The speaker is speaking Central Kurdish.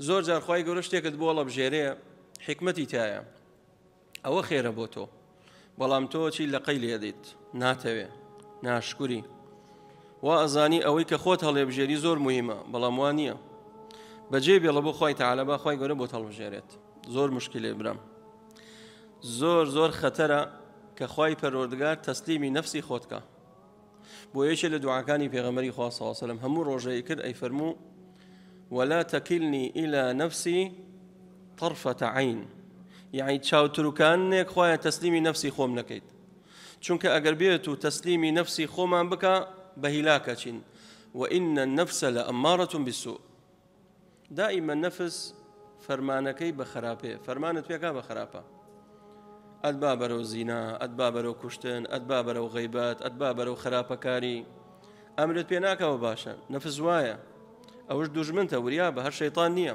زۆر جار خوای گەورە شتێکت بۆ وەڵە بژێرێ حکمەتی تایە ئەوە خێرە بۆ تۆ بەڵام تۆ چی لە قەی لێ دەیت ناتەوێ ناشکوری وا ئەزانی ئەوەی کە خۆت هەڵێ بژێری زۆر مهمە بەڵام وان نییە بەجێ بێڵە بۆ خوای تەعالە با خوای گەورە بۆت هەڵبژێرێت زۆر مشکلێ برام زۆر خەتەرە کە خوای پەروەردگار تەسلیمی نەفسی خۆتکە بۆ یەکێ لە دوعاکانی پێغەمبەری خوا صلی الله علیه و سلم هەموو ڕۆژەی کرد ئەی فەرموو ولا تكلني إلى نفسي طرفة عين يعني چاوتروکانێک خوایە تەسلیمی نفسی خۆم نەکەیت چونکە ئەگەر بێت و تەسلیمی نفسی خۆمان بکە بە هیلاکەچین وإن النفس لأمارة بالسوء دائما نفس فەرمانەکەی بە خراپێ فەرمانت پێکا بە خراپە ئەدبا بەرەو زینا ئەدبا بەرەو کوشتن ئەدبا بەرەو غەیبەت ئەدبا بەرەو خراپەکاری ئەمرت پێ ناکەوە باشە نەفس وایە ئەوش دوژمنتە وریا بە هەر شەیطان نییە